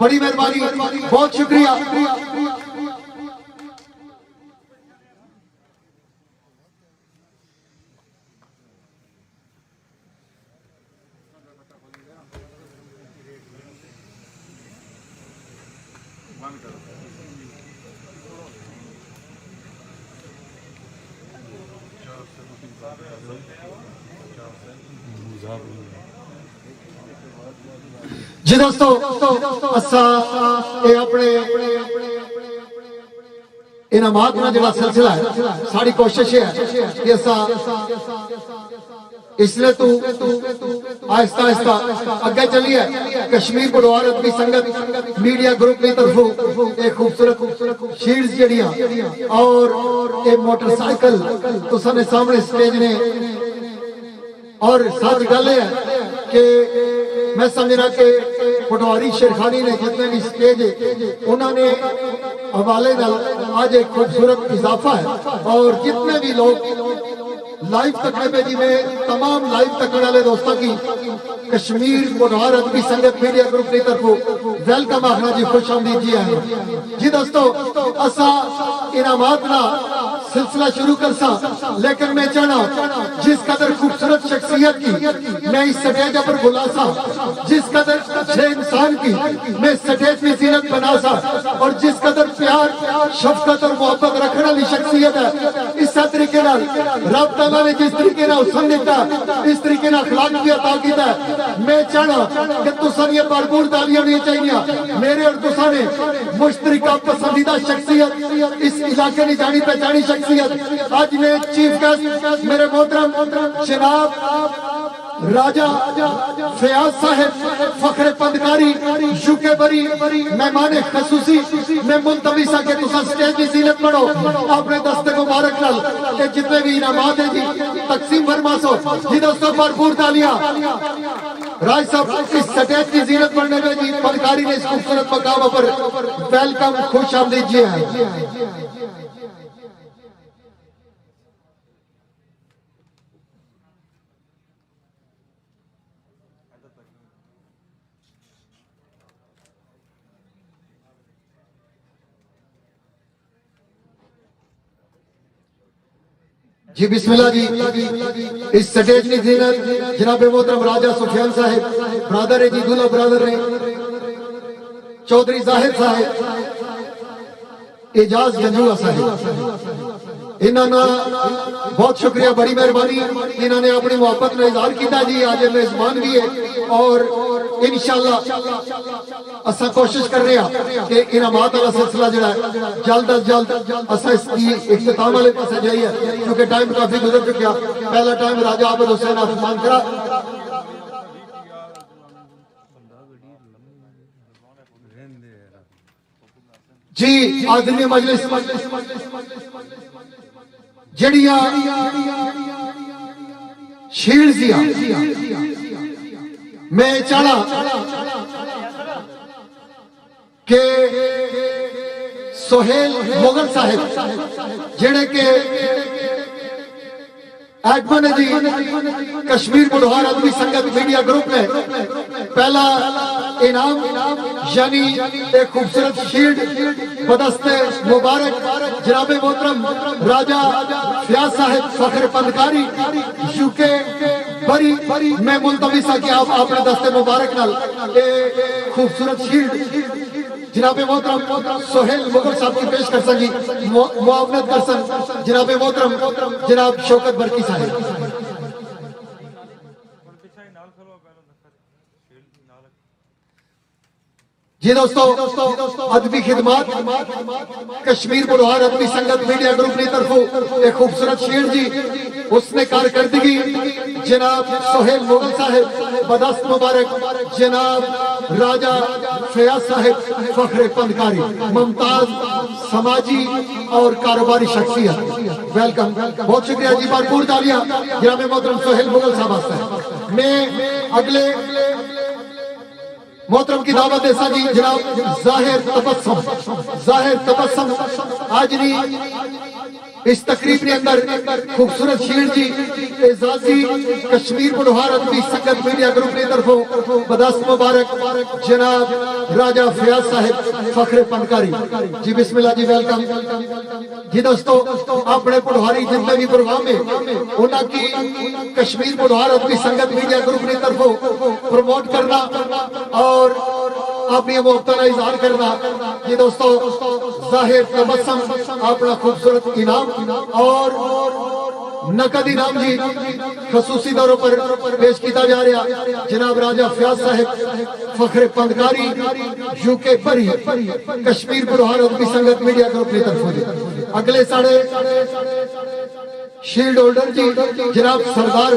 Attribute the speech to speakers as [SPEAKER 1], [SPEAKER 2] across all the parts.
[SPEAKER 1] بڑی مہربانی، بہت شکریہ۔ جی دوستو، اے اپنے انعامات میں جڑا سلسلہ ہے، ساری کوشش ہے کہ اس لیے تو آہستہ آہستہ اگے چلی ہے۔ کشمیر پٹوار ادبی سنگت میڈیا گروپ کی طرفوں ایک خوبصورت شیلڈز جڑیاں اور ایک موٹر سائیکل تو سنے سامنے سٹیج نے، اور ساتھ گل ہے کہ میں سمجھنا کہ پٹواری شیرخانی نے جتنے بھی سٹیج انہوں نے حوالے نال آج ایک خوبصورت اضافہ ہے، اور جتنے بھی لوگ لائیو تکنے پہ جی میں تمام لائیو تکنے والے دوستوں کی کشمیر پٹوار ادبی سنگت میڈیا گروپ کی طرفوں ویلکم آخنا جی، خوش آمدید جی آئیں جی۔ دوستو اسا انعامات نا سلسلہ شروع کرسا، لیکن میں چاہنا جس قدر خوبصورت شخصیت کی میں اس سٹیج پر بلا سا، جس قدر اچھے انسان کی میں سٹیج میں زینت بنا سا، اور جس قدر پیار شفقت اور محبت رکھنا لی شخصیت ہے، اس طریقے نال رب تعالیٰ نے جس طریقے نال حسن دیتا ہے، اس طریقے نال اخلاق بھی عطا کیتا ہے۔ میں چاہنا کہ تساں یہ بھرپور تالیاں نہیں چاہیے، میرے اور تساں نے مشترکہ پسندیدہ شخصیت، اس علاقے کی جانی پہچانی شخصیت، آج نے چیف گیسٹ میرے محترم جناب راجہ فیاض صاحب فخر پندکاری یوکے بری مہمان خصوصی میں ملتوی سا کہ تساں سٹیج کی زینت بڑھو، اپنے دستے مبارک نال کہ جتنے بھی انعامات ہیں جی تقسیم فرما سو جی۔ دوستوں بھرپور تالیاں راج صاحب اس سٹیج کی زینت بڑھنے میں جی پندکاری نے اس خوبصورت مقام پر ویلکم، خوش آمدید جی ہیں۔ جی بسم اللہ جی، اس سٹیج کی زینت جناب محترم راجہ سفیان صاحب برادر ہے جی، دولہ برادر ہیں چودھری ظاہر صاحب، اعجاز گنجوہ صاحب، انہوں نے بہت شکریہ، بڑی مہربانی، انہوں نے اپنی محبت میں اظہار کیتا جی، آج میزبان بھی ہے، اور انشاءاللہ اسا کوشش کر رہے ہیں کہ انعامات والا سلسلہ جڑا ہے جلد از جلد اسا اس کی اختتام والے پاسے جائیے، کیونکہ ٹائم کافی گزر چکا۔ پہلا ٹائم راجہ عابد حسین عثمان کرا جی، آدمی مجلس جڑیاں شیلزیاں میں چاہنا کہ سہیل مغل صاحب جڑے کے ایڈمن جی کشمیر پٹوار ادبی سنگت میڈیا گروپ میں پہلا انعام یعنی ایک خوبصورت شیلڈ بدست مبارک جناب محترم راجہ فیاض صاحب فخر پندکاری یوکے بری میں ملتوی سا کہ آپ اپنے دست مبارک نال خوبصورت شیلڈ جناب محترم سہیل مغل صاحب کی پیش کر سنگی، معاونت کر سن جناب محترم جناب شوکت برکی صاحب۔ جی دوستو ادبی خدمات کشمیر پٹوار ادبی سنگت میڈیا گروپ کی طرفوں ایک خوبصورت شیلڈ جی، اس نے کارکردگی جناب سہیل مغل صاحب بدست مبارک جناب راجہ فیاض صاحب فخر پندکاری ممتاز سماجی اور کاروباری شخصیت، ویلکم، بہت شکریہ جی، بھرپور تالیاں جناب محترم سہیل مغل صاحب واسطے۔ میں اگلے محترم کی دعوت دیسا جی جناب ظاہر تبسم آجری اس تقریب کے اندر خوبصورت شیر جی اعزازی کشمیر پٹوہار ادبی سنگت میڈیا گروپ کی طرفوں بدست مبارک جناب راجہ فیاض صاحب فخر پنکاری جی بسم اللہ جی ویلکم جی دوستو اپنے پٹوہاری جتنے بھی پروگرام میں انہاں کی کشمیر پٹوہار ادبی سنگت میڈیا گروپ کی طرفوں پروموٹ کرنا اور اپنی مبتلا اظہار کرنا یہ دوستو ظاہر تبسم اپنا خوبصورت انعام اور نقد انعام جی خصوصی طور پر پیش کیتا جا رہا جناب راجہ فیاض صاحب فخر پندکاری یو کے پری کشمیر پٹوہار ادبی سنگت میڈیا گروپ کی طرف اگلے ساڑھے شیلڈ ہولڈر جی جناب سردار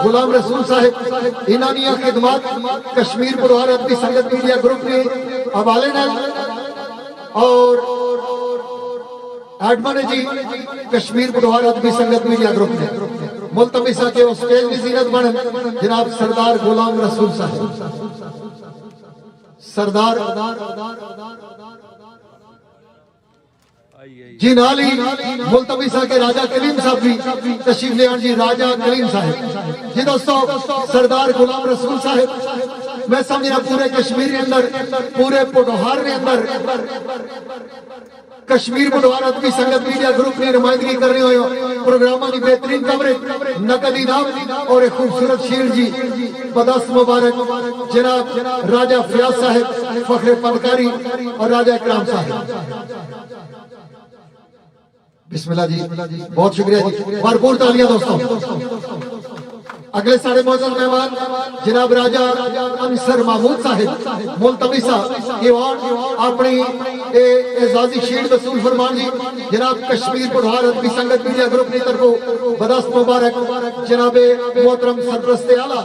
[SPEAKER 1] غلام رسول صاحب انانیہ خدمات کشمیر پٹوہار ادبی سنگت میڈیا گروپ کے حوالے نے اور ایڈمن جی کشمیر پٹوہار ادبی سنگت میڈیا گروپ نے ملتمسہ کے اسٹیج کی زینت بنن جناب سردار غلام رسول صاحب سردار جی نالی ملتمسہ کے راجہ کلیم صاحب بھی تشریف لے آن جی راجہ کلیم صاحب جی دوستو سردار غلام رسول صاحب میں سمجھنا پورے کشمیر کے اندر پورے پٹوہار کے اندر کشمیر پٹوہار ادبی سنگت میڈیا گروپ کی نمائندگی کر رہے ہوئے پروگراموں کی بہترین کوریج نقد انعام اور ایک خوبصورت شیر جی بدست مبارک جناب راجہ فیاض صاحب فخر پنکاری اور راجہ اکرام صاحب بسم اللہ جی بہت شکریہ جی بھرپور تالیاں دوستوں اگلے ساڑھے معزز مہمان جناب راجہ انصر محمود صاحب ملتمسہ ایوارڈ اپنی اعزازی شیلڈ وصول فرمان جی جناب کشمیر پٹوہار ادبی سنگت میڈیا گروپ کی طرفوں بدست مبارک جناب محترم سرپرست اعلیٰ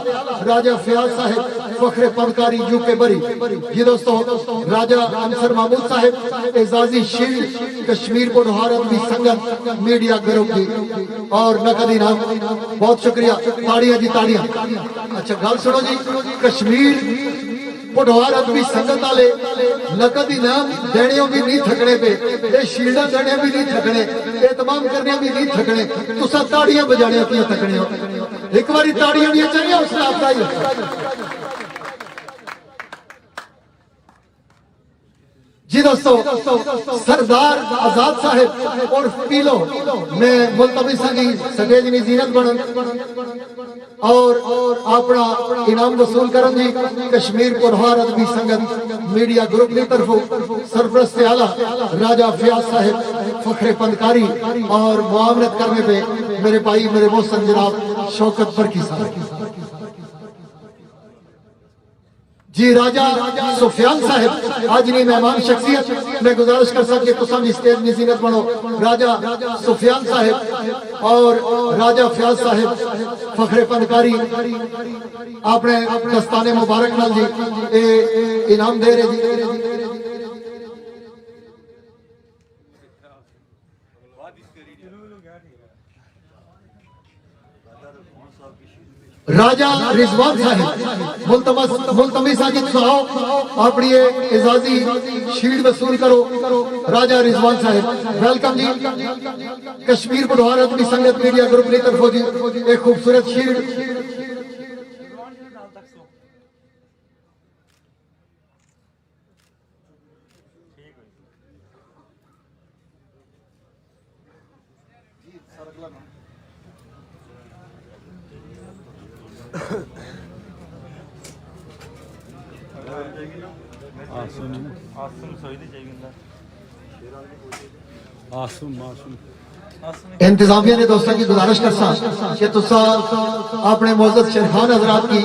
[SPEAKER 1] راجہ فیاض صاحب فخر پنکاری یو کے بری یہ دوستو راجہ انصر محمود صاحب اعزازی شیلڈ کشمیر پٹوہار ادبی سنگت میڈیا گروپ کی اور نقد انعام بہت شکریہ تاڑیاں جی تاڑیاں اچھا گل سنو جی کشمیر پٹوہار ادبی سنگت والے نقد انعام دینے بھی نہیں تھکنے پہ یہ شیلڈاں دینے بھی نہیں تھکنے اہتمام کرنے بھی نہیں تھکنے تساں تاڑیاں بجانے کیوں تھکنے ہو ایک باری تاڑیاں بھی چاہیے اس نے آپ جی دوستو سردار آزاد صاحب اور پیلو میں ملتمسہ کی سٹیج میں زینت بنن اور اپنا انعام وصول کرن جی کشمیر پٹوہار ادبی سنگت میڈیا گروپ کی طرفوں سرپرست اعلیٰ راجہ فیاض صاحب فخر پنکاری اور معاونت کرنے پہ میرے بھائی میرے محسن جناب شوکت برکی صاحب جی راجہ سفیان صاحب آج نہیں مہمان شخصیت میں گزارش کر سکتے تو سمجھ اسٹیج میں زینت بنو راجہ سفیان صاحب اور راجہ فیاض صاحب فخر پنکاری اپنے دستان مبارک نال جی انعام دے رہے جی راجہ رضوان صاحب ملتمسہ جی ساؤ اپنی اعزازی شیلڈ وصول کرو راجہ رضوان صاحب ویلکم جی کشمیر پٹوہار ادبی سنگت میڈیا گروپ کی طرف جی ایک خوبصورت شیلڈ انتظامیہ نے دوستان کی گزارش کرسا کہ تسا اپنے معزز شیخان حضرات کی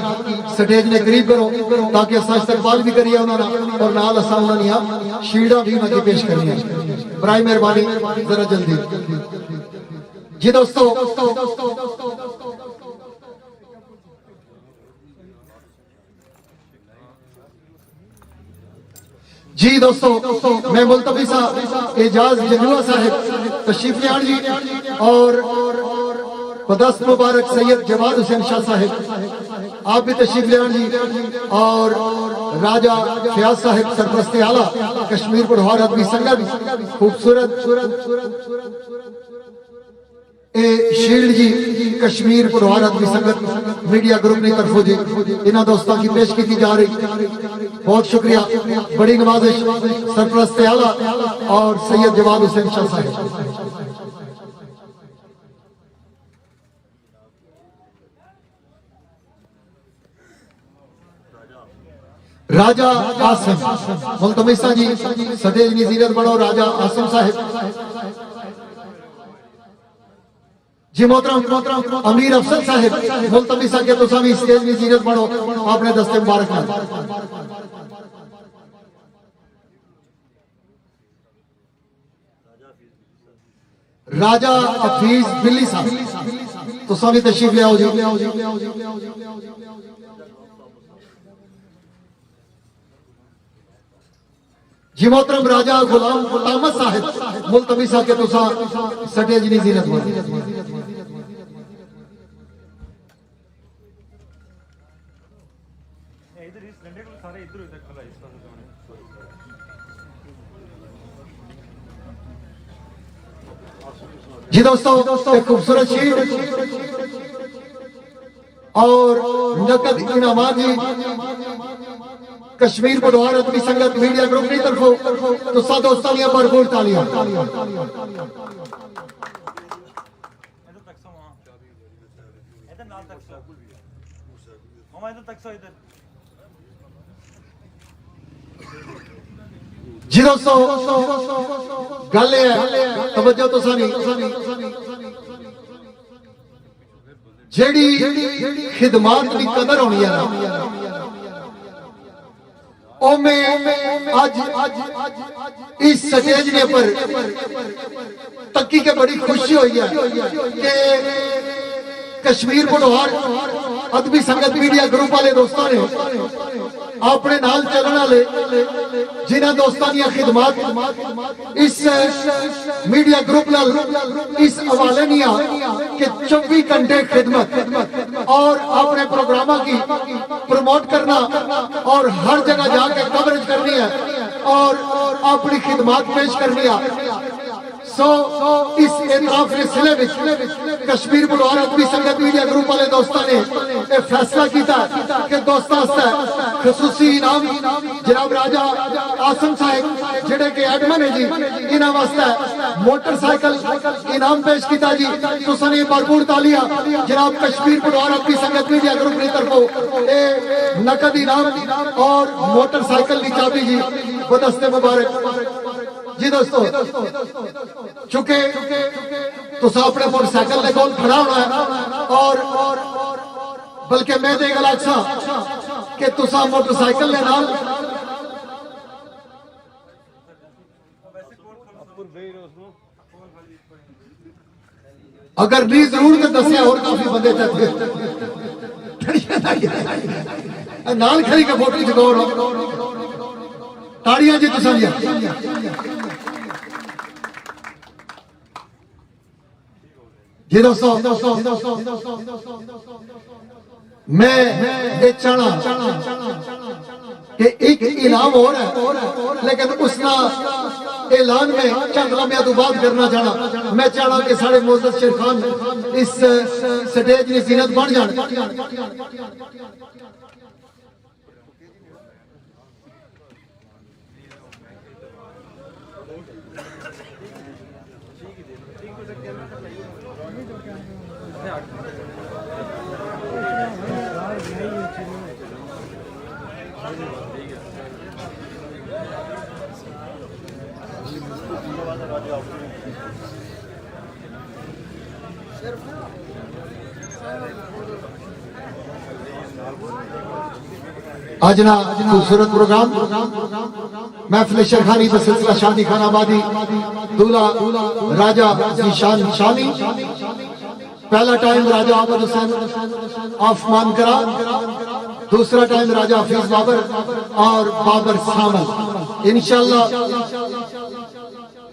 [SPEAKER 1] سٹیج نے قریب کرو تاکہ اسا استقبال بھی کریے انہوں نے اور نال اسا انہوں نے شیلڈاں بھی انہوں نے پیش کرنی ہے برائے مہربانی ذرا جلدی جی دوستو جی دوستو میں ملتمسہ اعجاز جنوہ صاحب تشریف لے آن جی اور بدست مبارک سید جواد حسین شاہ صاحب آپ بھی تشریف لے آئیں جی. اور راجہ فیاض صاحب سرپرست اعلیٰ کشمیر پٹھوار ادبی سنگت خوبصورت شیلڈ جی کشمیر پٹھوار ادبی سنگت میڈیا گروپ نے طرفوں جی انہاں دوستاں کی پیش کی جا رہی. بہت شکریہ. بڑی نوازش سرپرست اعلیٰ اور سید جواد حسین شاہ صاحب. راجہ آسم ملتمسہ جی سٹیج کی زینت بڑھو. راجہ آسم صاحب جی. محترم امیر افضل صاحب ملتمسہ کے تو سامی سٹیج کی زینت بڑھو. آپ نے دست مبارک ہے. راجہ حفیظ بلی صاحب تو سامی تشریف لے آؤ جی. جی محترم راجہ غلام احمد صاحب ملتمسہ کے تو سٹیج کی زینت بڑھو. جی دوستو ایک خوبصورت شیر اور نقد انعامات جی کشمیر پٹھوار ادبی سنگت میڈیا گروپ کی طرفوں تو سا دوستانیاں بھرپور تالیاں. جی دوستو گل ہے توجہ تو سانی جیڑی خدمات کی قدر ہونی ہے او میں آج اس سٹیج نے پر تکی کے بڑی خوشی ہوئی ہے کہ کشمیر پٹھوار ادبی سنگت میڈیا گروپ والے دوستان نے اپنے نال چلنا لے جنہ دوستانیاں خدمات اس میڈیا گروپ نال اس حوالے نیا کہ 24 گھنٹے خدمت اور اپنے پروگرامہ کی پروموٹ کرنا اور ہر جگہ جا کے کوریج کرنی ہے اور اپنی خدمات پیش کرنی ہے. سو اس اعتراف سلسلے میں کشمیر پٹھوار ادبی سنگت میڈیا گروپ والے دوستان نے یہ فیصلہ کیتا کہ دوستاں سے خصوصی انعام جناب راجہ آسم صاحب جڑے کے ایڈمن ہے جی انہاں واسطے موٹر سائیکل انعام پیش کیتا جی. تو سنی بھرپور تالیاں جناب کشمیر پٹھوار ادبی سنگت میڈیا گروپ کی طرفوں اے نقد انعام اور موٹر سائیکل کی چابی جی بدستے مبارک. جی دوستو چونکہ تو سا اپنے موٹر سائیکل لے کول کھڑا ہونا ہے اور بلکہ میں دے گا لاکھ سا کہ تو سا موٹر سائیکل لے نال اگر نہیں ضرور تو دسیا اور کافی بندے چاہتے نال کھڑی کے فوٹو جگور تاڑیاں جی تو سمجھا. جی دوستو میں یہ چاہنا کہ ایک انعام ہو رہا ہے لیکن اس کا اعلان میں چند لمحہ تو بات کرنا چاہنا. میں چاہنا کہ سارے معزز شیر خان اس سٹیج کی زینت بن جانا. آج نا خوبصورت پروگرام محفل شرخانی پر سلسلہ شادی خان آبادی دولہ راجہ ذیشان شانی. پہلا ٹائم راجہ احمد حسین آف مان کرا, دوسرا ٹائم راجہ حفیظ بابر اور بابر سامل. انشاءاللہ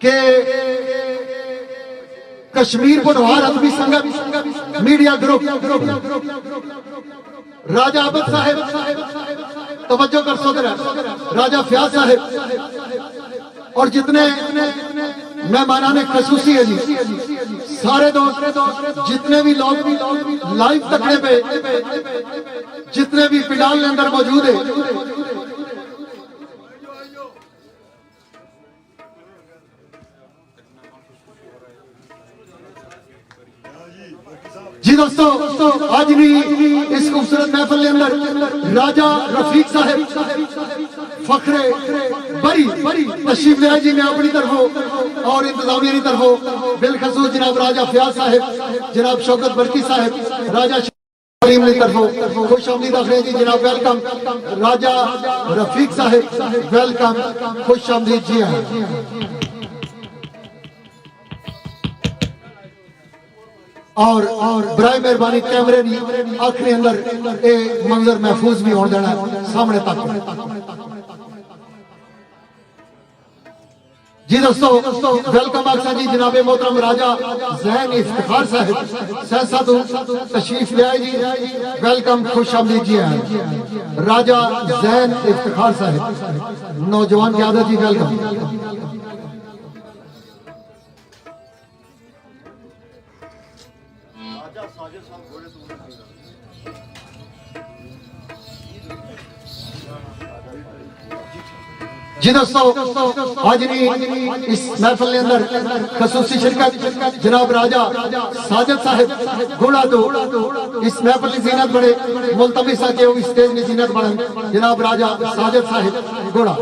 [SPEAKER 1] کہ کشمیر پٹوار ادبی سنگت میڈیا گروپ راجہ عبد صاحب توجہ کر سو راجہ فیاض صاحب اور جتنے مہمانان خصوصی ہے جی سارے دوست جتنے بھی لوگ لائیو تکڑے پہ جتنے بھی پنڈال کے اندر موجود ہے جی دوستو آج بھی اس خوبصورت محفل کے اندر راجہ رفیق صاحب فخر بری تشریف لے جی میں اپنی طرف اور انتظامیہ کی طرف بالخصوص جناب راجہ فیاض صاحب جناب شوکت برکی صاحب راجہ کریم کی طرف خوش آمدید آخر جی جناب ویلکم راجہ رفیق صاحب ویلکم خوش آمدید جی ہاں اور برائے مہربانی کیمرے بھی آخری اندر اے منظر محفوظ بھی ہون دینا سامنے تک جی دوستو ویلکم آکسا جی جناب محترم راجہ زین افتخار صاحب سہسا تو تشریف لے آئے جی ویلکم خوش آمدید جی ہیں راجہ زین افتخار صاحب نوجوان قیادت جی ویلکم جی دوستو آج اس محفل کے اندر خصوصی شرکت جناب راجہ ساجد صاحب گھوڑا تو اس محفل کی زینت بڑے ملتمسہ کے اس سٹیج میں زینت بڑھن جناب راجہ ساجد صاحب گھوڑا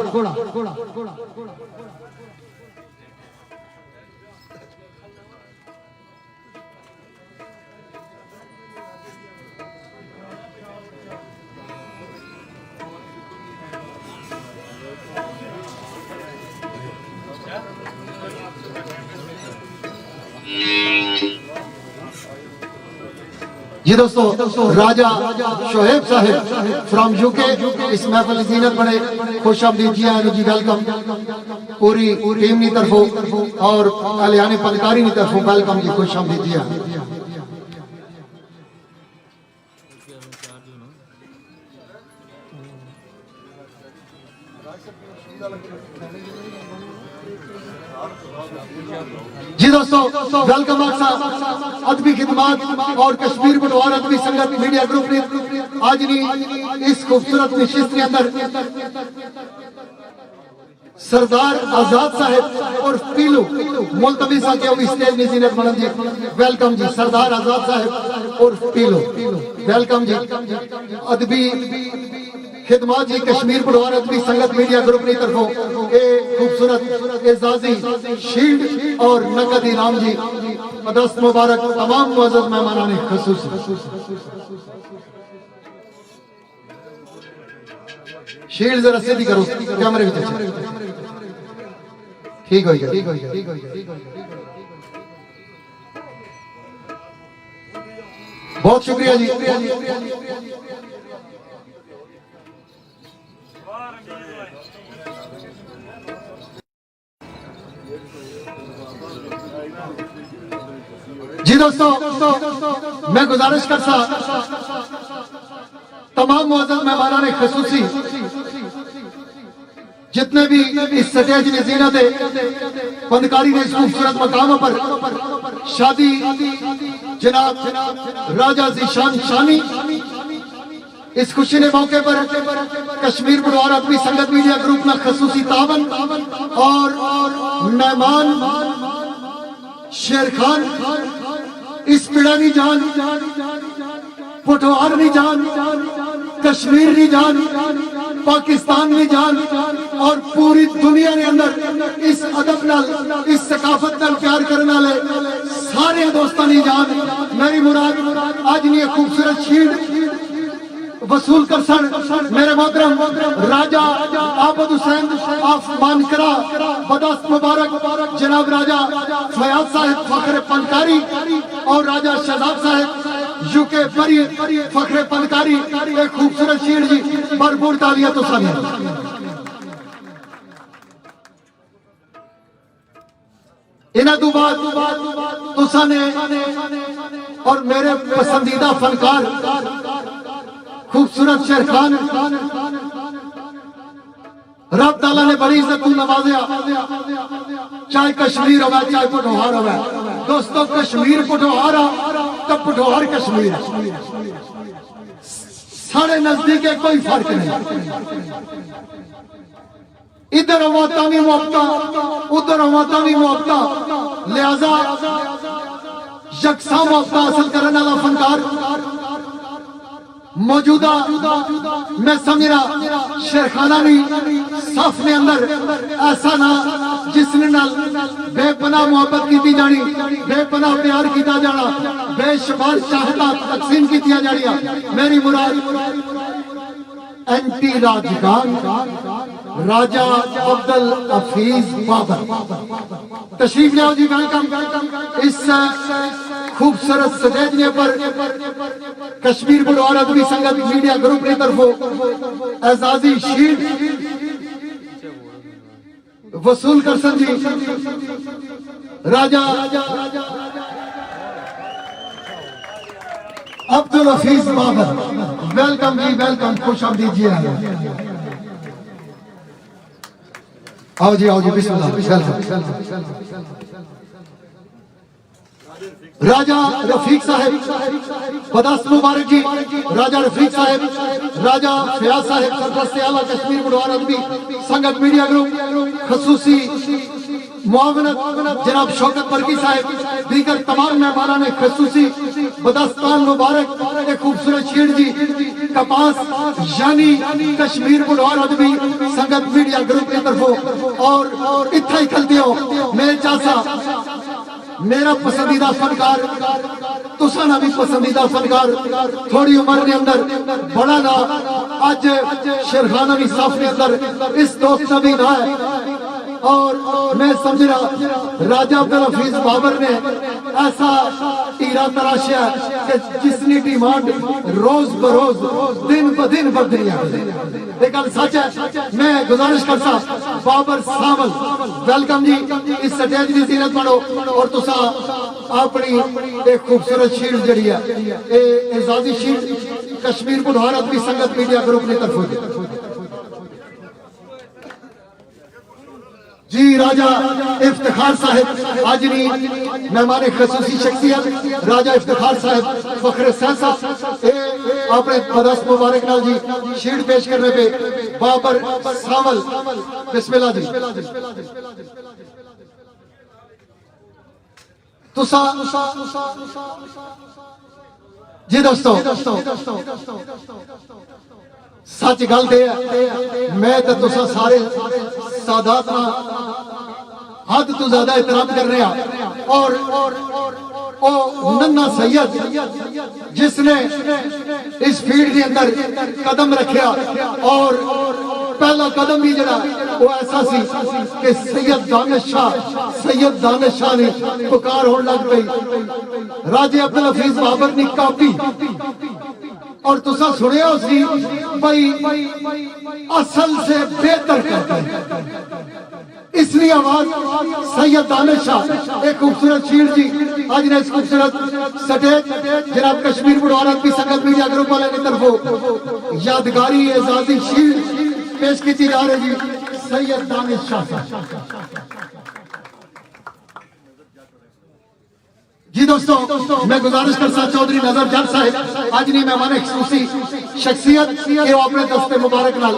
[SPEAKER 1] جی دوستو راجہ شعیب صاحب فرام یو کے اس محفل زینت بڑے خوش آمدید جی ہیں جی ویلکم پوری ٹیم کی طرف اور اہلیان فنکاری کی طرف ویلکم جی خوش آمدید جی ہیں جی دوستو ویلکم آکسا ادبی خدمات اور کشمیر پٹوار ادبی سنگت میڈیا گروپ نے آج اس خوبصورت نشست کے اندر سردار آزاد صاحب اور پیلو ملتمسہ کے اب اسٹیج میں زینت بڑھن جی ویلکم جی سردار آزاد صاحب اور پیلو ویلکم جی ادبی خدمات جی کشمیر پٹوار ادبی سنگت میڈیا گروپ کی طرف اے خوبصورت اعزازی شیلڈ اور نقد انعام جی دست مبارک تمام معزز مہمانان خصوصی شیلڈ ذرا سیدھی کرو کیمرے بھی ٹھیک ہوئی گیا بہت شکریہ جی جی دوستو میں گزارش کرتا تمام معزز مہمانان خصوصی جتنے بھی اس سٹیج میں زینت فنکاری نے اس خوبصورت مقام پر شادی جناب راجہ ذیشان شانی اس خوشی نے موقع پر کشمیر پٹوار ادبی سنگت میڈیا گروپ میں خصوصی تعاون اور مہمان شیر خان اس پڑانی جان پٹوار نی جان کشمیر نی جان پاکستان نی جان اور پوری دنیا نے اندر اس ادب نال اس ثقافت نال پیار کرنے والے سارے دوستاں نی جان میری مراد آج نی خوبصورت شیلڈ وصول کر سن میرے محترم راجہ عابد حسین آف مانکرا بدست مبارک جناب راجہ فیاض صاحب فخر فنکاری اور راجہ شہزاد صاحب یو کے بری فخر فنکاری ایک خوبصورت شیلڈ جی بھرپور تالیاں تو سن انہاں تو بعد تساں نے اور میرے پسندیدہ فنکار خوبصورت شیر خان رب تعالیٰ نے بڑی عزت کو نوازیا، چاہے کشمیر ہوگا چاہے پٹھوہار ہوگا. دوستو کشمیر پٹھوہار تو پٹھوہار کشمیر ساڑھے نزدیک کوئی فرق نہیں. ادھر وطنی محبتہ ادھر وطنی محبتہ، لہذا یکساں محبتہ حاصل کرنے والا فنکار موجودہ میں سمجھنا شیرخانہ بھی صف نے اندر ایسا نہ جس نے نال بے پناہ محبت کی جانی، بے پناہ پیار کیتا جانا، بے شمار چاہتا تقسیم کیتیا جانیا. میری مراد اینٹی راجگان راجہ عبدالحفیظ بابر تشریف لے آؤ جی. ویلکم. اس خوبصورت سٹیج پر کشمیر پٹھوہار ادبی سنگت میڈیا گروپ کی طرفوں اعزازی شیلڈ وصول کرسن جی. راجہ عبدالحفیظ بابر ویلکم جی، ویلکم. خوش آمدید جی. آؤ جی آؤ جی، بسم اللہ. راجہ رفیق صاحب بدست مبارک جی. راجہ رفیق صاحب، راجہ فیاض صاحب سرپرست اعلیٰ کشمیر پٹھوہار ادبی سنگت میڈیا گروپ، خصوصی معاونت جناب شوکت برکی صاحب، دیگر تمام مہمانان خصوصی بدستان مبارک. ایک خوبصورت شیلڈ جی کپاس یعنی کشمیر پٹھوہار ادبی سنگت میڈیا گروپ کی طرفوں. اور اتھا ہی کھلتے ہو میرے چاسا میرا پسندیدہ فنکار، تسانا بھی پسندیدہ فنکار، تھوڑی عمر نے اندر بڑا نا آج شیرخانہ بھی صاف نے اندر اس دوست بھی نہ ہے. اور میں سمجھ رہا راجہ عبدالحفیظ بابر نے ایسا ٹیرا تراشیا کہ جس نے ڈیمانڈ روز بروز دن بدن بڑھ رہی ہے. لیکن سچ ہے، میں گزارش کرتا بابر سامل ویلکم جی. اس سٹیج کی زینت بڑھو اور تسا اپنی ایک خوبصورت شیلڈ جڑی ہے اعزازی شیلڈ کشمیر پٹھوہار ادبی سنگت میڈیا گروپ کی طرف ہوگی جی. راجہ افتخار صاحب آجری مہمان خصوصی شخصیت، راجہ افتخار صاحب فخر سہسا اپنے بدست مبارک نال جی شیلڈ پیش کرنے پہ بابر سامل. بسم اللہ جی. جی دوستو سچ گل دے میں تے تساں سارے سادات حد تو زیادہ احترام کر رہے ہیں. اور ننا سید جس نے اس فیلڈ کے اندر قدم رکھیا اور پہلا قدم بھی جڑا وہ ایسا سی کہ سید دانش شاہ نے پکار ہون لگ پئی راجہ عبدالحفیظ بابر نے کاپی. اور تسا سنے ہو سی بھائی اصل سے بہتر کرتا ہے، اس لیے آواز سید دانش شاہ. ایک خوبصورت شیلڈ جی آج نے اس خوبصورت سٹیج جناب کشمیر پٹھوہار ادبی سنگت میڈیا گروپ والے کی طرف یادگاری اعزازی شیلڈ پیش کی جا رہی جی سید دانش شاہ صاحب. جی دوستو میں گزارش کرتا چودھری نظر جٹ صاحب آج نہیں مہمان خصوصی شخصیت کہ وہ اپنے دست مبارک نال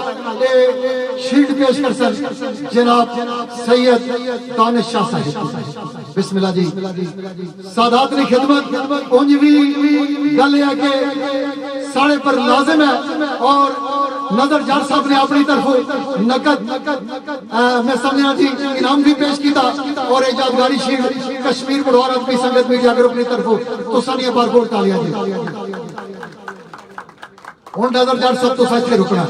[SPEAKER 1] شیلڈ پیش کر سن جناب سید دانش شاہ صاحب. بسم اللہ جی. سادات کی خدمت اونج بھی گل ہے کہ ساڑھے پر لازم ہے. اور نظر جٹ صاحب نے اپنی طرف نقد میں سمجھنا جی انعام بھی پیش کیتا اور یادگاری شیلڈ کشمیر پٹھوہار ادبی سنگت میڈیا گروپ کی طرف تو سانیہ بار بول تالیاں جی. ہن نظر جٹ صاحب تو سچ کے رکنا.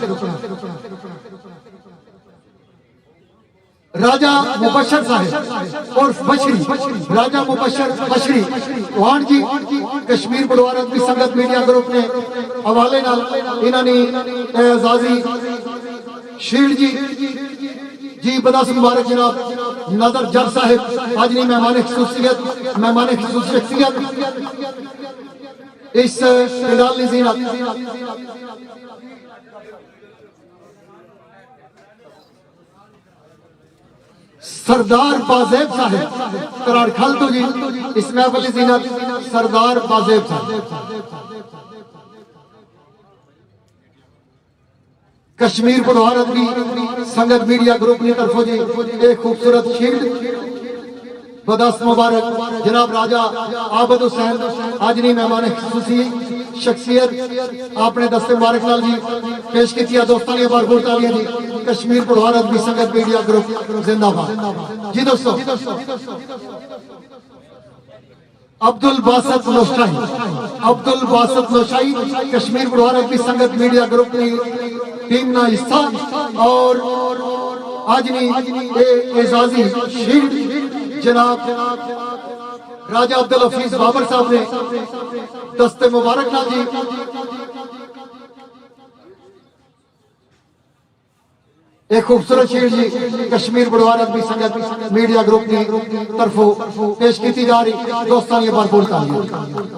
[SPEAKER 1] راجہ مبشر صاحب اور بشری راجہ مبشر بشری وہاں جی کشمیر پٹھوہار ادبی سنگت میڈیا گروپ نے حوالے نال انہاں نے اعزازی شیلڈ جی جی بداس مبارک جناب نظر جر صاحب آج نہیں مہمان خصوصی شخصیت اس پنڈال زینت سردار بازیب صاحب قرار کھل تو جی اس محفل زینت سردار بازیب صاحب کشمیر بڑھوارت کی سنگت میڈیا گروپ کی طرف جی ایک خوبصورت شیلڈ بدست مبارک جناب راجہ عابد حسین آجنی مہمان خصوصی شخصیت آپ نے دست مبارک لال جی پیش کی تھی دوستانی بھرپور تالیاں جی کشمیر بڑھوارت کی سنگت میڈیا گروپ زندہ باد جی دوستو عبدالباسط نوشائی کشمیر بڑھوارت کی سنگت میڈیا گروپ کی ٹیم نا حصہ اور آجنی اعزازی شیلڈ جناب راجہ عبدالحفیظ بابر صاحب نے دست مبارک نال جی ایک خوبصورت شیلڈ جی کشمیر بڑھوارت بھی سنگت میڈیا گروپ کی طرفوں پیش کی جا رہی دوستانی بھرپور تالیاں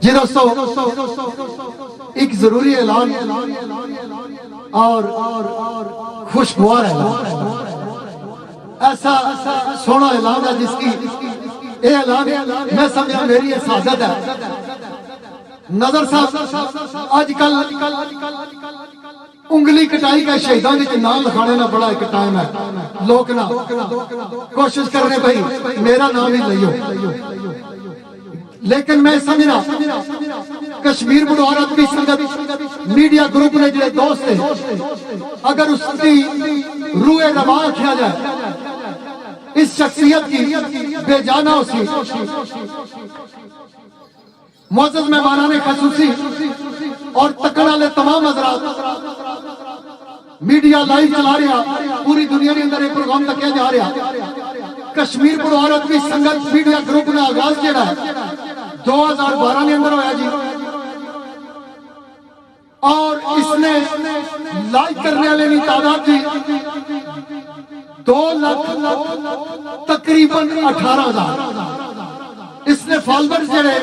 [SPEAKER 1] جی دوستو ایک ضروری اعلان اور خوشگوار اعلان ایسا سونا اعلان ہے جس کی اے اعلان میں سمجھا میری سعادت ہے نظر صاحب آج کل انگلی کٹائی کا شہیدان کے نام لکھانے نہ بڑا ایک ٹائم ہے لوگ نہ کوشش کرنے بھائی میرا نام ہی لئیو لیکن میں سمجھنا کشمیر بڑھوارت بھی سنگت میڈیا گروپ نے جڑے دوست ہیں اگر اس کی روح رواں کیا جائے اس شخصیت کی بے جانا اسی معزز مہمانان خصوصی اور تکڑ والے تمام حضرات میڈیا لائیو چلا رہا پوری دنیا کے اندر ایک پروگرام تکیا جا رہا کشمیر بڑھوارت بھی سنگت میڈیا گروپ نے آغاز جڑا ہے 2012 نے اندر ہویا جی اور اس نے لائک کرنے والے نہیں تعداد جی 2 لاکھ تقریباً 18,000 اس نے فالوور جڑے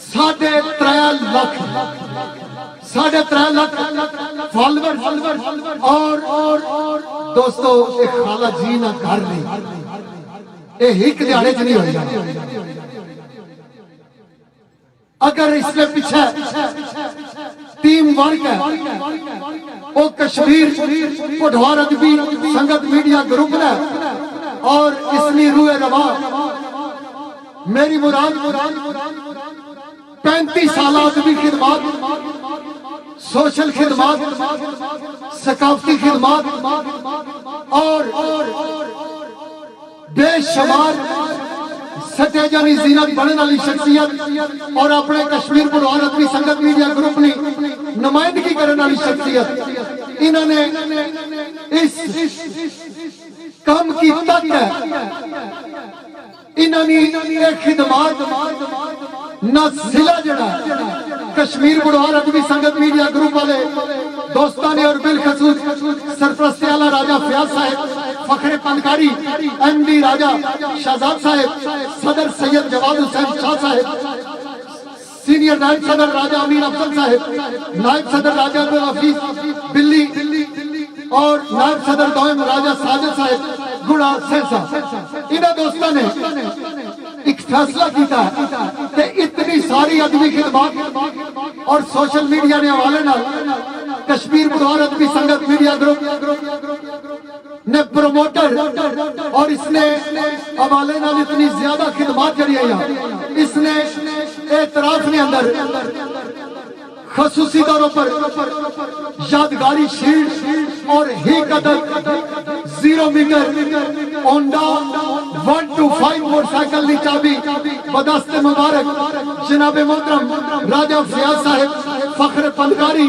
[SPEAKER 1] 3.5 لاکھ 3.5 لاکھ فالوور اور دوستو ایک خالہ جی نہ گھر نہیں ایک دیاڑے چ نہیں ہوئی اگر اس کے پیچھے ٹیم ورک ہے وہ کشمیر بڑھوارت بھی سنگت میڈیا گروپ ہے اور اس نے روح رواں میری مراد 35 سالات بھی خدمات سوشل خدمات ثقافتی خدمات اور بے شمار سٹیجانی زینت بڑھنے والی شخصیت اور اپنے کشمیر بڑھوارت بھی سنگت میڈیا گروپ نے نمائندگی کرنے والی شخصیت انہوں نے اس کام کی تک ہے انہوں نے خدمات نہ ضلع جڑا کشمیر بڑھوارت بھی سنگت میڈیا گروپ والے دوستانے اور بالخصوص سرپرست اعلیٰ راجہ فیاض صاحب فخر پنکاری ایم ڈی راجہ شہزاد صاحب صدر سید جواد حسین شاہ صاحب سینئر نائب صدر راجہ امین افضل صاحب نائب صدر راجہ عبدالحفیظ بلی اور نائب صدر دوئم راجہ ساجد صاحب گڑا سینسا انہاں دوستاں نے ایک فیصلہ کیتا ہے کہ اتنی ساری ادبی خدمات اور سوشل میڈیا نے حوالے نال کشمیر بڑھوارت بھی سنگت میڈیا گروپ نے پروموٹر اور اس نے حوالے نال اتنی زیادہ خدمات جڑی ہے اس نے اعتراف نے اندر خصوصی طور پر یادگاری شیلڈ اور ہی قدر 0 میٹر ہونڈا 125 موٹر سائیکل کی چابی بدست مبارک جناب محترم راجہ فیاض صاحب فخر پنکاری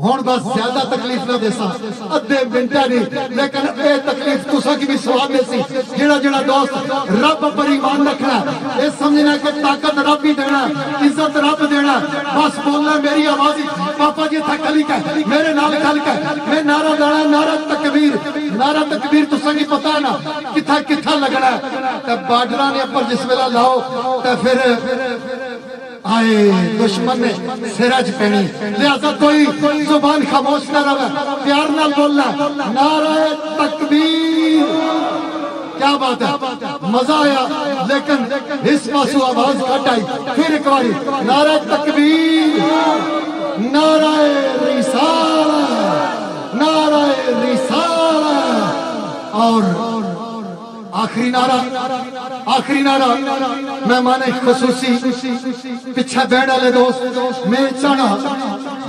[SPEAKER 1] ہون بس زیادہ تکلیف نہ دیسا ادھے منٹا نہیں لیکن اے تکلیف تسا کی بھی سواب دیسی جڑا جڑا دوست رب پر ایمان رکھنا اے سمجھنا کہ طاقت رب ہی دینا عزت رب دینا بس بولنا میری آواز پاپا جی تھا کلی کا میرے نال کل کا میں نعرہ لانا نعرہ تکبیر تسا کی پتہ ہے نا کتھا لگنا ہے تے بارڈراں نے پر جس ویلا لاؤ تے پھر آئے دشمن نے سرج پہنی لہذا کوئی زبان خاموش نہ رہا پیار نہ بولنا نعرہ تکبیر کیا بات ہے مزہ آیا لیکن اس پاسو آواز کٹ آئی پھر ایک باری نعرہ تکبیر نعرہ رسالہ نعرہ رسالہ اور آخری نعرہ مہمان خصوصی پچھا بیٹھ والے دوست میں چاہنا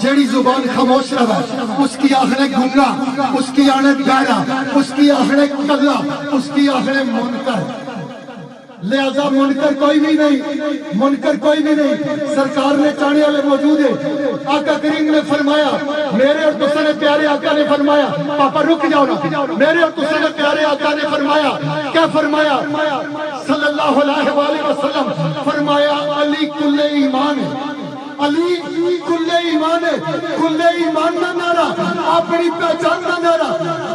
[SPEAKER 1] جیڑی زبان خاموش رہا اس کی آخریں گنگا اس کی آخریں گائرہ اس کی آخریں کلا اس کی آخریں منکر لہذا منکر کوئی بھی نہیں سرکار نے چاہنے والے موجود ہے آقا کریم نے فرمایا میرے اور تسے نے پیارے آقا نے فرمایا پاپا رک جاؤ نا میرے اور تسے نے پیارے آقا نے فرمایا کیا فرمایا صلی اللہ علیہ وآلہ وسلم فرمایا علی کل ایمان ہے علی کل ایمان ہے کل ایمان نہ نعرہ اپنی پہچان نہ نعرہ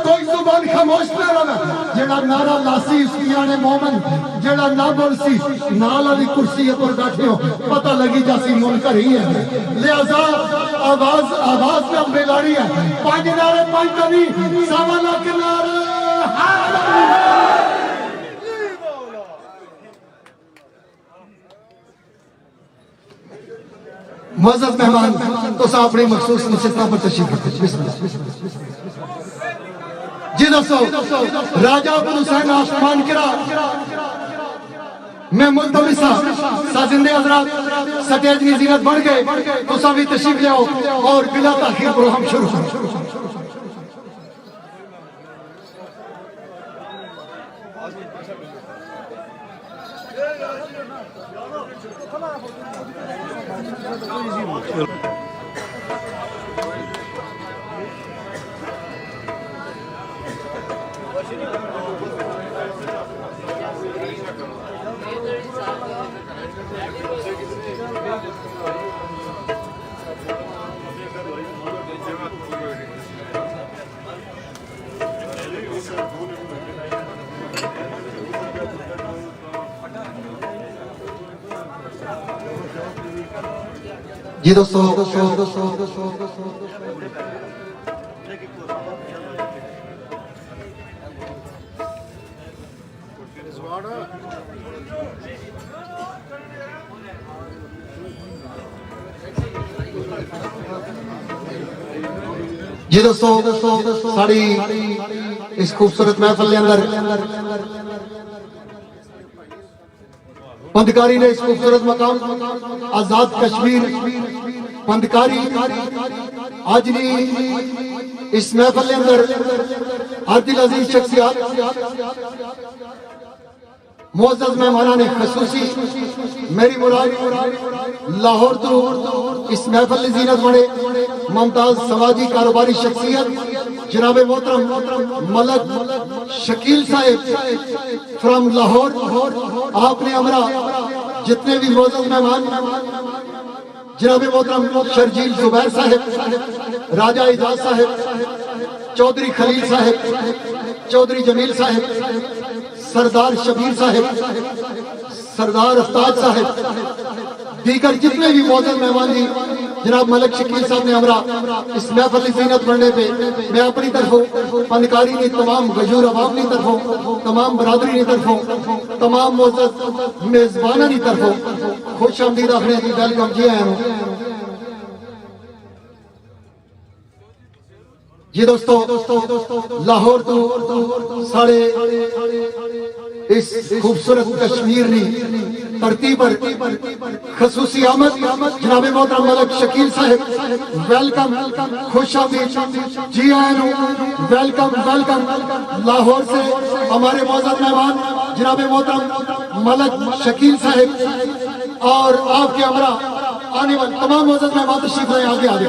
[SPEAKER 1] کوئی زبان خاموش نہ رہا جڑا نعرہ لاسی اس کی آنے مومن جڑا نہ بولسی نال علی کرسی پر بیٹھے ہو پتہ لگی جاسی منکر ہی ہے لہذا آواز میں بیلاری ہے پانچ نعرے پانچ کنی سوا لاکھ نعرے معزز مہمان تو سا اپنی مخصوص نشستہ پر تشریف رکھتے بسم اللہ جی دوستو راجہ ابن حسین آسمان کرا میں ملتمسا سازندے حضرات سٹیج کی زینت بڑھ گئے تو سا بھی تشریف لے آؤ اور بلا تاخیر پروگرام شروع کرو جی دوستو جی دوستو ساڑی اس خوبصورت محفل کے اندر پندکاری نے اس خوبصورت مقام آزاد کشمیر پندکاری آج نہیں اس محفل کے اندر عادل عزیز شخصیات معزز مہمانان خصوصی میری مراد لاہور تو اس محفل زینت بڑے ممتاز سماجی کاروباری شخصیت جناب محترم ملک شکیل صاحب فرام لاہور آپ نے ہمارا جتنے بھی معزز مہمان جناب محترم شرجیل زبیر صاحب راجہ اعجاز صاحب چودھری خلیل صاحب چودھری جمیل صاحب سردار شبیر صاحب سردار افتاد صاحب دیگر جتنے بھی معزز مہمان جی جناب ملک شکیل صاحب نے ہمارا اس محفل زینت بڑھنے پہ میں اپنی طرفوں فنکاری نے تمام غجور عوام نے طرفوں تمام برادری نے طرفوں تمام معزز میزبانہ نے طرفوں خوش آمدید آخنے دی ویلکم جی آئے ہوں یہ دوستو لاہور تو ساڑے اس خوبصورت کشمیر نے ترتیب پر خصوصی آمد جناب محترم ملک شکیل صاحب ویلکم خوش آمدید جی آئے ویلکم لاہور سے ہمارے معزز مہمان جناب محترم ملک شکیل صاحب اور آپ کے ہمراہ آنے والے تمام معزز مہمان تشریف لائیں آگے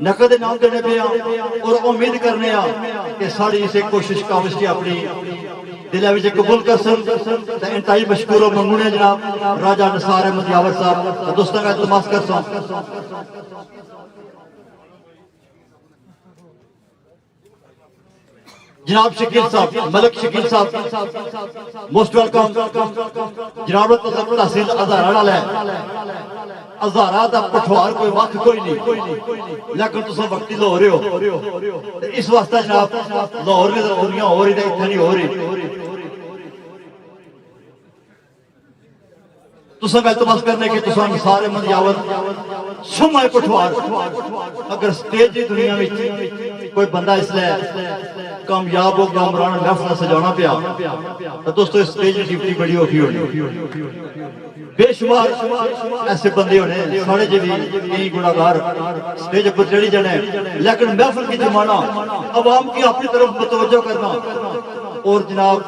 [SPEAKER 2] نقد انعام دینے پہ اور امید کرنے کہ ساری اسے کوشش کاوش کی اپنی دلہ وچ قبول کر سن تے انتہائی مشکور و ممنون ہے جناب راجہ نثار احمد یاور صاحب دوستاں کا التماس کرتا ہوں جناب شکیل صاحب ملک شکیل صاحب موسٹ ویلکم جناب تحصیل ہزارہ ہے ہزارہ دا پٹھوار کوئی وقت کوئی نہیں لیکن تساں وقتی لاہور ہو اس واسطے جناب لاہور میں دنیا ہو رہی تے اتنے نہیں ہو رہی تساں کا التماس کرنے کہ تساں نثار احمد یاور شمع پٹھوار اگر سٹیج دی دنیا میں کوئی بندہ اس لئے کامیاب ہو کامران محفل سجانا پیا تو دوستو اس سٹیج ڈیوٹی بڑی ہوگی ہونی بے شمار ایسے بندے ہونے ساڑھے جی بھی کئی گناہگار سٹیج پر چڑھی جانے لیکن محفل کی جمانا عوام کی اپنی طرف متوجہ کرنا اور جناب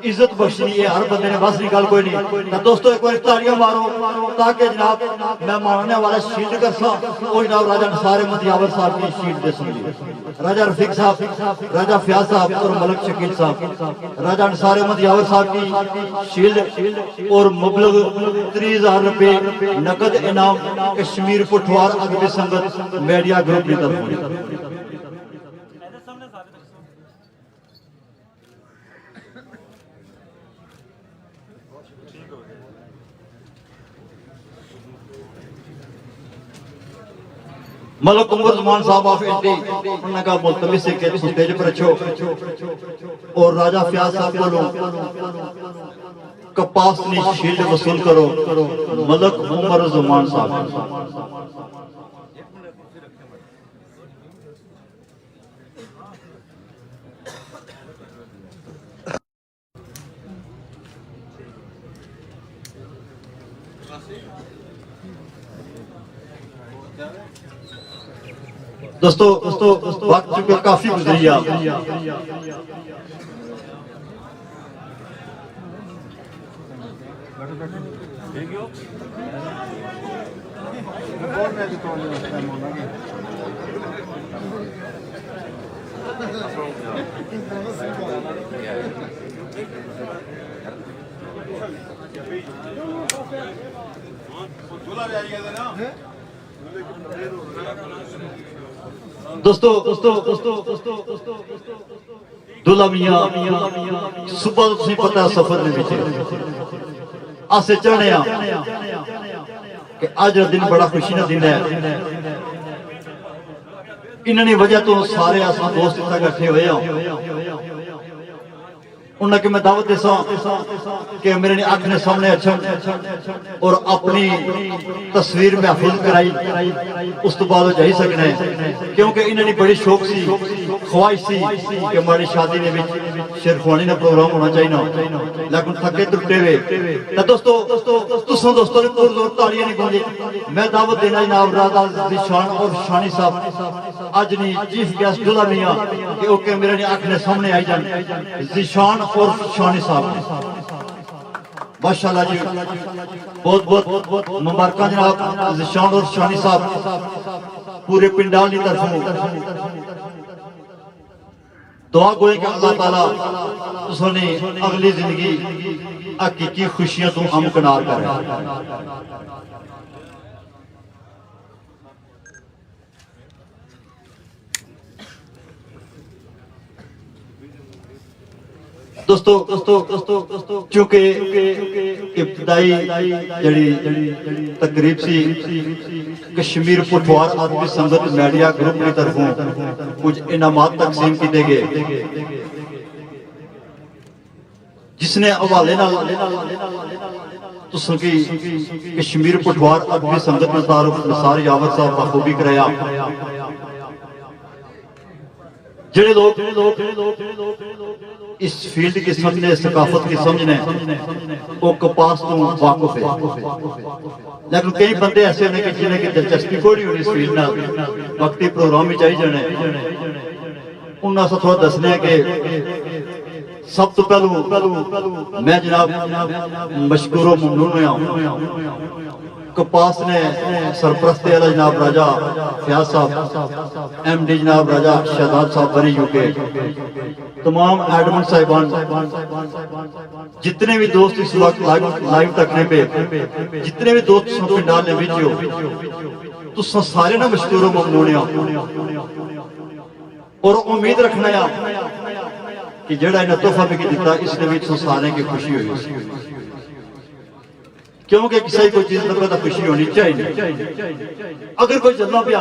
[SPEAKER 2] عزت بخشنی ہے ہر بندے نے بس نکال کوئی نہیں تو دوستو ایک بار تالیاں مارو تاکہ جناب میں ماننے والا شیلڈ کر سا اور جناب راجہ نثار احمد یاور صاحب کی شیلڈ دے سنگی راجہ رفیق صاحب راجہ فیاض صاحب اور ملک شکیل صاحب راجہ نثار احمد یاور صاحب کی شیلڈ اور مبلغ 30,000 روپے نقد انعام کشمیر پٹھوار ادبی سنگت میڈیا گروپ کی طرف ملک عمر زمان صاحب آف انٹی انہوں نے کہا ملتمس سے کہ سٹیج پر اچھو اور راجہ فیاض صاحب بولو کپاسنی شیلڈ وصول کرو ملک عمر زمان صاحب دوستو وقت چکر کافی گزری آپ دوستو دلہ میاں صبح تو تسی پتہ سفر میں بیٹھے آسے چڑھنے کہ آج دن بڑا خوشی نہ دن ہے انہوں نے وجہ تو سارے آسان دوست اتنا گھٹے ہوئے ہیں انہوں نے کہ میں دعوت دے سا کہ میرے نے آنکھ نے سامنے اچھا اور اپنی تصویر محفوظ کرائی اس تو بعد جائی سکنے کیونکہ انہوں نے بڑی شوق سی خواہش سی کہ ہماری شادی نے بھی شیرخوانی نے پروگرام ہونا چاہیے لیکن تھکے ترٹے ہوئے دوستوں نے پور زور تالیاں نہیں گونجی میں دعوت دینا جناب راجہ ذیشان اور شانی صاحب آج نہیں چیف گیسٹ دلہ میاں کہ اوکے میرے نے آنکھ نے سامنے آئی جان ذیشان اور شانی صاحب ماشاءاللہ جی بہت بہت مبارکہ جناب ذیشان اور شانی صاحب پورے پنڈال کی طرف دعا گوئے کہ اللہ تعالیٰ اس نے اگلی زندگی حقیقی خوشیاں تو امکنار کرے دوستو چونکہ ابتدائی جڑی تقریب سی کشمیر پٹھوار ادبی سنگت میڈیا گروپ کی طرفوں کچھ انعامات تقسیم کیتے گئے جس نے حوالے تساں کی کشمیر پٹھوار ادبی سنگت میں تعارف نثار یاور صاحب بخوبی کرایا جڑے لوگ اس فیلڈ کی سمجھنے ثقافت کی سمجھنے وہ کپاس تو واقف ہے لیکن کئی بندے ایسے ہونے کہ جنہیں کی دلچسپی کوئی نہیں ہونی اس فیلڈ نہ وقتی پروگرام میں چاہی جانے انہاں سے تھوڑا دسنے کہ سب تو پہلو میں جناب مشکور و ممنون ہویا ہوں کپاس نے سرپرست اعلیٰ جناب راجہ فیاض صاحب، ایم ڈی جناب راجہ شہزاد صاحب بری یو کے، تمام ایڈمن صاحبان، جتنے بھی دوست اس وقت لائیو تکنے پہ، جتنے بھی دوست سن پنڈال نے ویڈیو تو سارے نہ مشکور و ممنون ہیں اور امید رکھنا ہے کہ جڑا انہیں تحفہ بھی دیتا اس نے بھی سارے کی خوشی ہوئی، کیونکہ کسی کوئی چیز لگتا خوشی ہونی چاہیے، اگر کوئی جلنا پیا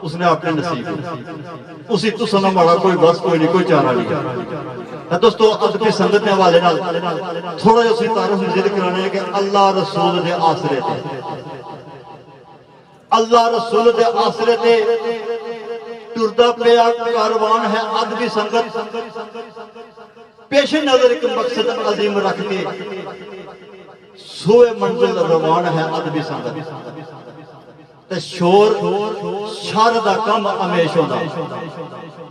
[SPEAKER 2] اس نے اپنے نصیب اسی تو سنم والا کوئی بس کوئی نہیں، کوئی چارہ نہیں ہے۔ دوستو ادب کی سنگت نے حوالے نال تھوڑا جا اسی تعارف مزید کرانے ہے کہ اللہ رسول دے آسرے تے، اللہ رسول دے آسرے تے ٹردا پیا کاروان ہے ادبی سنگت، پیش نظر ایک مقصد عظیم رکھ کے سوئے منزل روان ہے ادبی سنگت، تے شور شر دا کم ہمیش ہوندا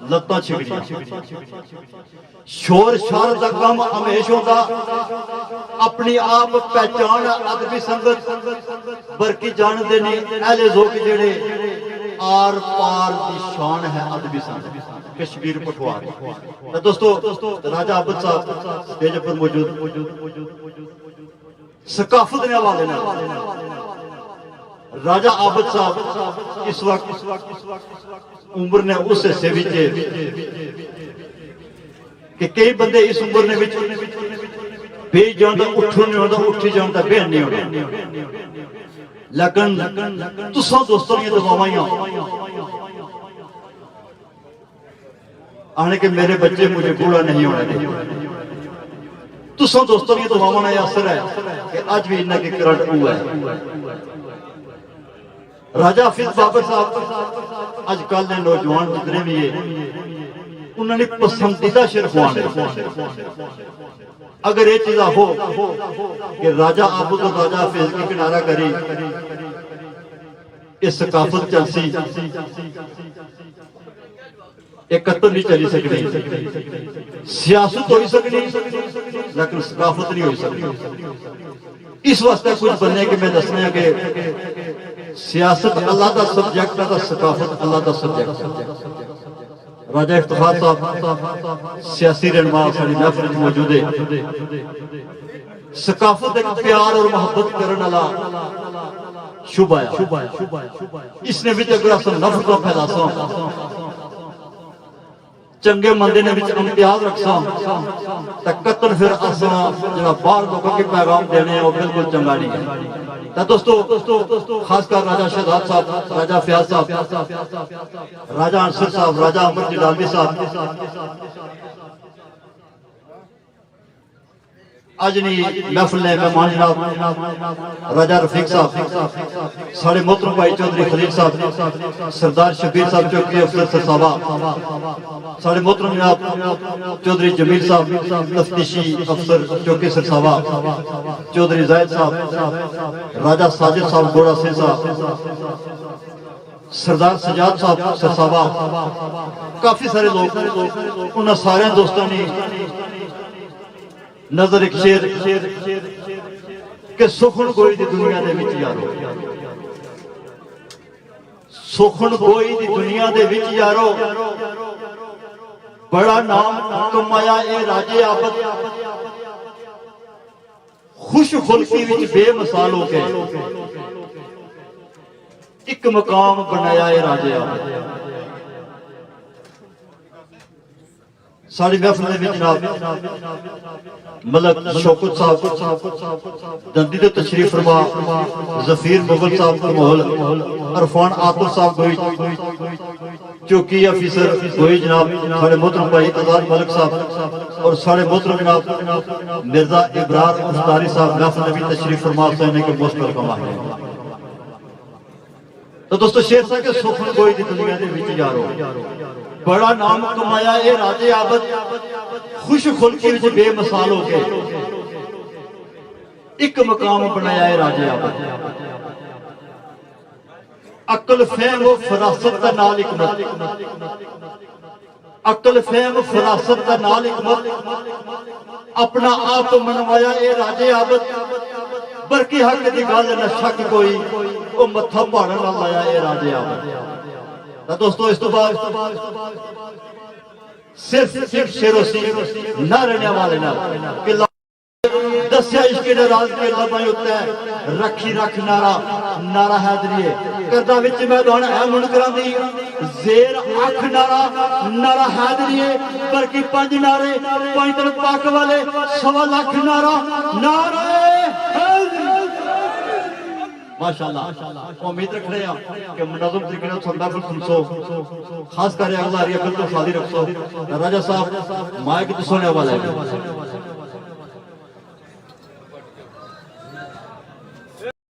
[SPEAKER 2] لتاں چھکڑیاں، شور شر دا کم ہمیش ہوندا اپنی آپ پہچان ادبی سنگت، برکی جان دے نہیں اہل ذوق جڑے آر پار دی شان ہے ادبی سنگت کشمیر پٹھوار۔ دوستو راجہ عابد صاحب سٹیج پر موجود، ثقافت نے حوالے نے راجہ عابد صاحب اس وقت عمر نے اس حصے وچ کہ کئی بندے اس عمر نے وچ بے جان دا اٹھن نہیں ہوندا، اٹھی جان دا بہن نہیں ہوندا، لیکن تساں دوستاں دی دعاواں آنے کہ میرے بچے مجھے بوڑھا نہیں ہونے دیں، تساں دوستاں دی دعاواں دا اثر ہے کہ آج بھی انہاں کے کرنٹ ہوا ہے۔ راجہ حافظ بابر صاحب آج کل نے نوجوان جتنے بھی ہیں انہوں نے پسندیدہ شرفوان ہے، اگر یہ چیزہ ہو کہ راجہ عابد اور راجہ حافظ کی کنارہ کری اس ثقافت چلسی ایک قتل نہیں چلی سکنی، سیاست ہوئی سکنی لیکن ثقافت نہیں ہوئی سکنی۔ اس واسطے کچھ بننے کے میں دسنے ہیں کہ سیاست اللہ دا سبجیکٹ ہے، ثقافت اللہ دا سبجیکٹ ہے۔ راجہ افتخار صاحب سیاسی رہنما ساری محفل وچ موجود ہے، ثقافت ایک پیار اور محبت کرنے والا شعبہ ہے، اس نے بھی اگر اصل نفرت پھیلاسا چنگے مندے نے وچ امتیاز رکھسا تے قتل پھر اساں جڑا باہر لوگوں کے پیغام دینے ہیں وہ بالکل چنگا نہیں ہے۔ تے دوستو خاص کر راجہ شہزاد صاحب، راجہ فیاض صاحب، راجہ انصر صاحب، راجہ عمر جلالوی صاحب اجنی محفل نے مہمان جناب راجہ رفیق صاحب، ساڑھے محترم بھائی چودھری خلیل صاحب، سردار شبیر صاحب چوکی افسر سرسابہ، ساڑھے محترم جناب چودھری جمیل صاحب تفتیشی افسر چوکی سرسابہ، چودھری زائد صاحب، راجہ ساجد صاحب گوڑا سے صاحب، سردار سجاد صاحب سرسابہ، کافی سارے لوگ انہاں سارے دوستوں نے نظر ایک شیر کہ سخن گوئی دی دنیا دے وچ یارو، سخن گوئی دی دنیا دے وچ یارو، بڑا نام کمایا اے راجے عابد، خوش خلقی وچ بے مثال ہو کے ایک مقام بنایا اے راجے عابد۔ ساڑھی محفل میں جناب ملک شوکت صاحب دندی دے تشریف فرما، ظفیر مغل صاحب محل، عرفان عاطف صاحب گوئی چوکی افیسر گوئی جناب، ساڑھے محترم بھائی آزاد ملک صاحب اور ساڑھے محترم جناب مرزا ابرار مختاری صاحب محفل نبی تشریف فرما سینے کے موسٹ ویلکم آئے۔ تو دوستو شیر صاحب کے سخن گوئی دی دنیا دے وچ یارو، بڑا نام کمایا اے راجے عابد، خوش خلقی وچ بے مثال ہو کے ایک مقام بنایا اے راجے عابد۔ عقل فہم و فراست دا نال حکمت، عقل فہم و فراست دا نال حکمت، اپنا آپ منوایا اے راجے عابد، برکی حق دی گل نہ شک کوئی او متھا پاڑن نہ لایا اے راجے آ دوستو اس تو بعد صرف شیر و سی نہ رہنے والے نہ کہ دسیا عشق ناراض کے لبائی ہوتا ہے رکھی رکھ نعرہ حیدریے کردہ وچ میدان ہے منکراں دی زیر اکھ نعرہ حیدریے برکی 5 نعرے 5 طرف پاک والے 1.25 لاکھ نعرہ حیدری ماشاءاللہ امید رکھ رہے ہیں کہ منظم طریقے سے سندا کو سنسو خاص کر اگلا ریہ بالکل شادی رکھسو راجہ صاحب مائک تو سونے والا ہے